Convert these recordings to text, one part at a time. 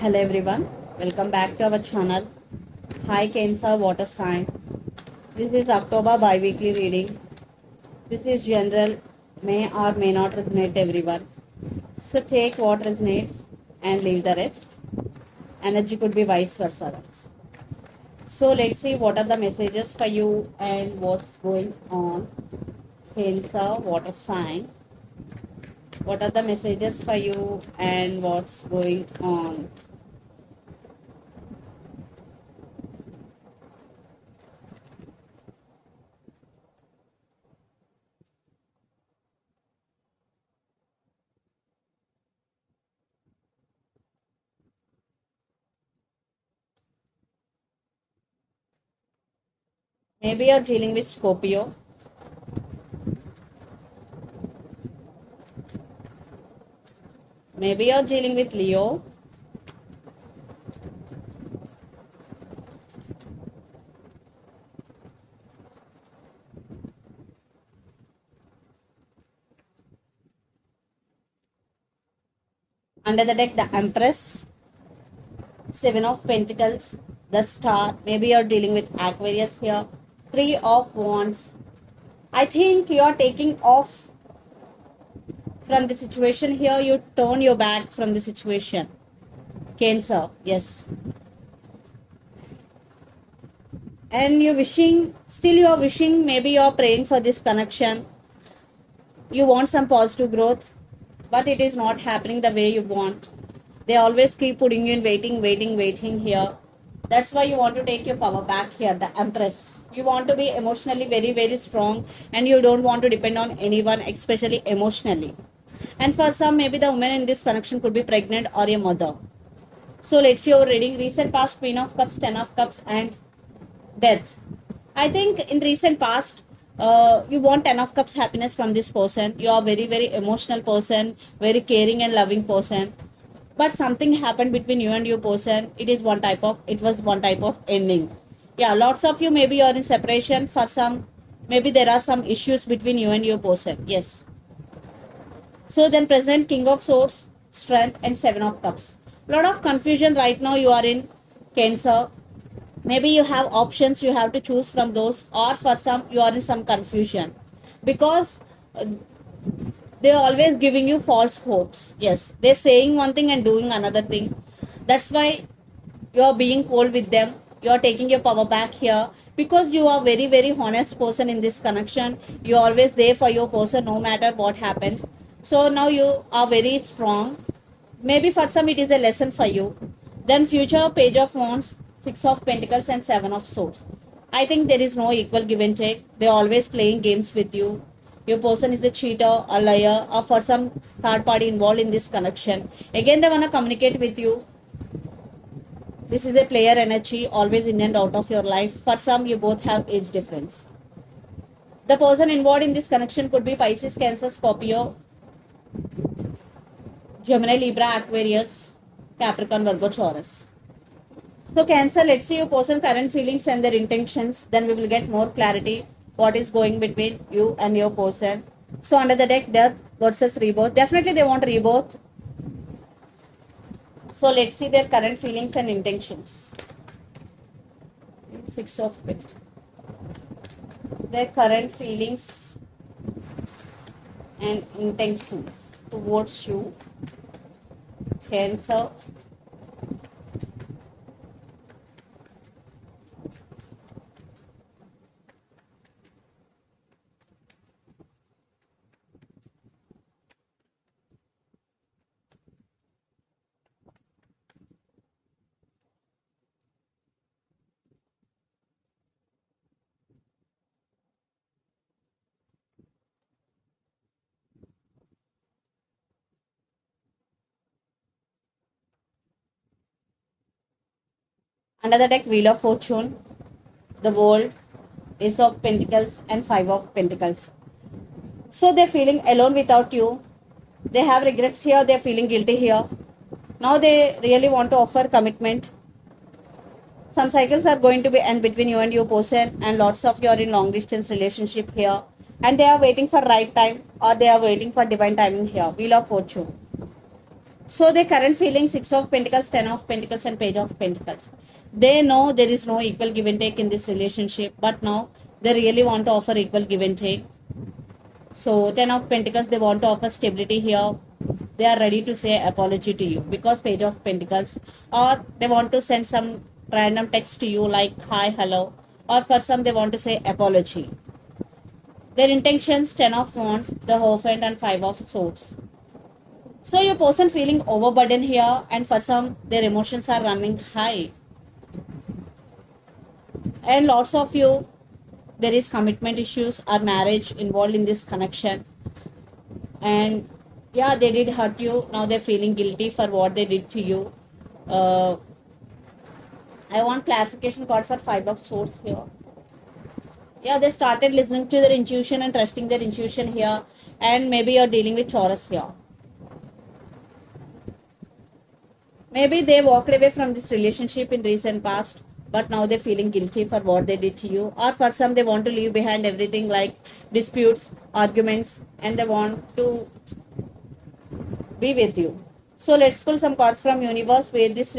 Hello everyone, welcome back to our channel. Hi Cancer Water Sign. This is October bi-weekly reading. This is general, may or may not resonate everyone. So take what resonates and leave the rest. Energy could be vice versa. So let's see what are the messages for you and what's going on. Cancer Water Sign. What are the messages for you and what's going on? Maybe you're dealing with Scorpio. Maybe you're dealing with Leo. Under the deck, the Empress, Seven of Pentacles, the Star. Maybe you're dealing with Aquarius here. Three of Wands. I think you're taking off from the situation here. You turn your back from the situation. Cancer, yes. And you're wishing, still you're wishing, maybe you're praying for this connection. You want some positive growth, but it is not happening the way you want. They always keep putting you in waiting here. That's why you want to take your power back here, the Empress. You want to be emotionally very strong and you don't want to depend on anyone, especially emotionally. And for some, maybe the woman in this connection could be pregnant or a mother. So let's see your reading. Recent past, Queen of Cups, Ten of Cups and Death. I think in recent past, you want Ten of Cups happiness from this person. You are very emotional person, very caring and loving person, but something happened between you and your person. It was one type of ending. Yeah, lots of you, maybe you're in separation. For some, maybe there are some issues between you and your person. Yes. So then present King of Swords, Strength and Seven of Cups. Lot of confusion right now you are in, Cancer. Maybe you have options, you have to choose from those, or for some you are in some confusion because they're always giving you false hopes. Yes, they're saying one thing and doing another thing. That's why you're being cold with them. You're taking your power back here because you are very honest person in this connection. You're always there for your person no matter what happens. So now you are very strong. Maybe for some it is a lesson for you. Then future, Page of Wands, Six of Pentacles and Seven of Swords. I think there is no equal give and take. They're always playing games with you. Your person is a cheater, a liar, or for some third party involved in this connection. Again, they want to communicate with you. This is a player energy, always in and out of your life. For some, you both have age difference. The person involved in this connection could be Pisces, Cancer, Scorpio, Gemini, Libra, Aquarius, Capricorn, Virgo, Taurus. So Cancer, let's see your person current feelings and their intentions. Then we will get more clarity what is going between you and your person. So under the deck, Death versus Rebirth. Definitely they want rebirth. So let's see their current feelings and intentions. Six of Pentacles. Their current feelings and intentions towards you, Cancer. Under the deck, Wheel of Fortune, the World, Ace of Pentacles and Five of Pentacles. So they're feeling alone without you. They have regrets here. They're feeling guilty here. Now they really want to offer commitment. Some cycles are going to be end between you and your person, and lots of you are in long distance relationship here. And they are waiting for right time or they are waiting for divine timing here. Wheel of Fortune. So their current feeling, Six of Pentacles, Ten of Pentacles, and Page of Pentacles. They know there is no equal give and take in this relationship, but now they really want to offer equal give and take. So Ten of Pentacles, they want to offer stability here. They are ready to say apology to you because Page of Pentacles, or they want to send some random text to you like hi, hello, or for some they want to say apology. Their intentions, Ten of Wands, the Hierophant, and Five of Swords. So your person feeling overburdened here, and for some their emotions are running high. And lots of you, there is commitment issues or marriage involved in this connection. And yeah, they did hurt you. Now they're feeling guilty for what they did to you. I want clarification card for Five of Swords here. Yeah, they started listening to their intuition and trusting their intuition here. And maybe you're dealing with Taurus here. Maybe they walked away from this relationship in recent past, but now they're feeling guilty for what they did to you. Or for some, they want to leave behind everything like disputes, arguments, and they want to be with you. So let's pull some cards from universe where this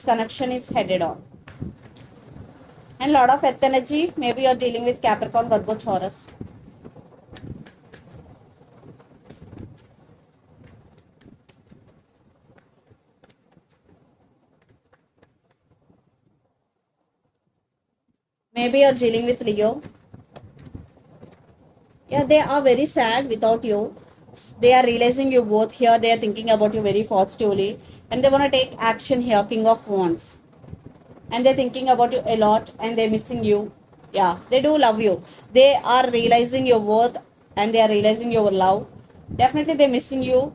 connection is headed on. And lot of earth energy. Maybe you're dealing with Capricorn, Virgo, Taurus. Maybe you're dealing with Leo. Yeah, they are very sad without you. They are realizing you both here. They are thinking about you very positively. And they want to take action here, King of Wands. And they're thinking about you a lot and they're missing you. Yeah, they do love you. They are realizing your worth and they are realizing your love. Definitely they're missing you.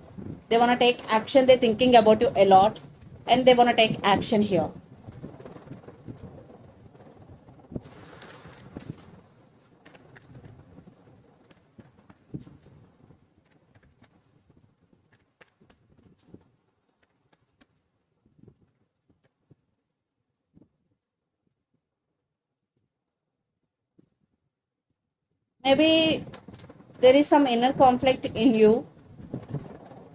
They want to take action. They're thinking about you a lot and they want to take action here. Maybe there is some inner conflict in you,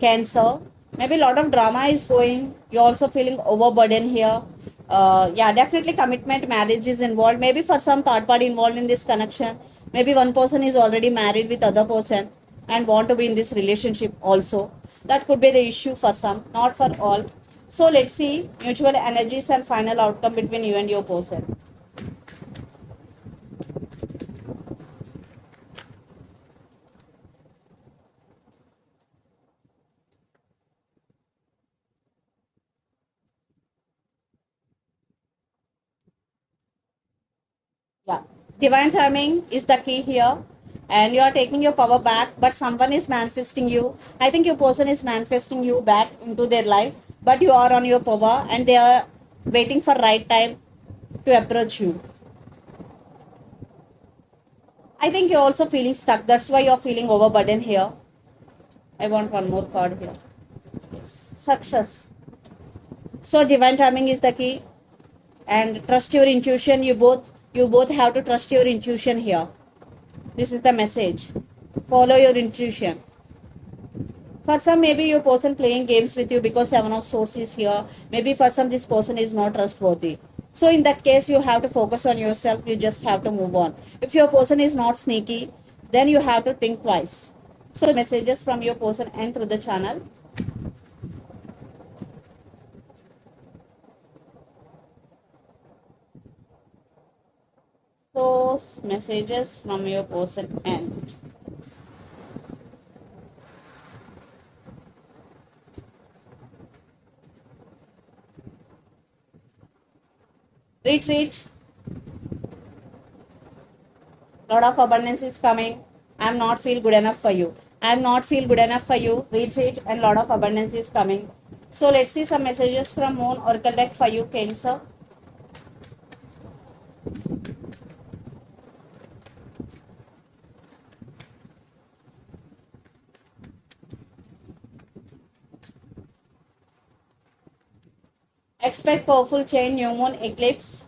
Cancer. Maybe a lot of drama is going. You're also feeling overburdened here. Yeah, definitely commitment, marriage is involved. Maybe for some third party involved in this connection. Maybe one person is already married with other person and want to be in this relationship also. That could be the issue for some, not for all. So let's see mutual energies and final outcome between you and your person. Yeah, divine timing is the key here, and you are taking your power back, but someone is manifesting you. I think your person is manifesting you back into their life, but you are on your power, and they are waiting for right time to approach you. I think you're also feeling stuck. That's why you're feeling overburdened here. I want one more card here. Success. So divine timing is the key, and trust your intuition. You both have to trust your intuition here. This is the message. Follow your intuition. For some, maybe your person playing games with you because Seven of Swords is here. Maybe for some, this person is not trustworthy. So in that case, you have to focus on yourself. You just have to move on. If your person is not sneaky, then you have to think twice. So messages from your person and through the channel. So messages from your person and retreat. Lot of abundance is coming. I'm not feel good enough for you. I'm not feel good enough for you. Retreat and lot of abundance is coming. So let's see some messages from Moon Oracle deck for you, Cancer. Expect powerful change, new moon eclipse.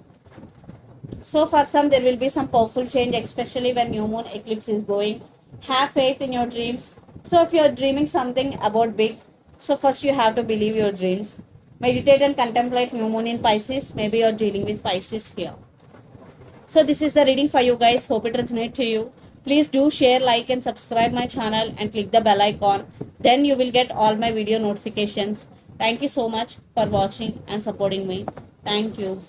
So for some, there will be some powerful change, especially when new moon eclipse is going. Have faith in your dreams. So if you're dreaming something about big, So first you have to believe your dreams. Meditate and contemplate new moon in Pisces. Maybe you're dealing with Pisces here. So this is the reading for you guys. Hope it resonates to you. Please do share, like and subscribe my channel and click the bell icon. Then you will get all my video notifications. Thank you so much for watching and supporting me. Thank you.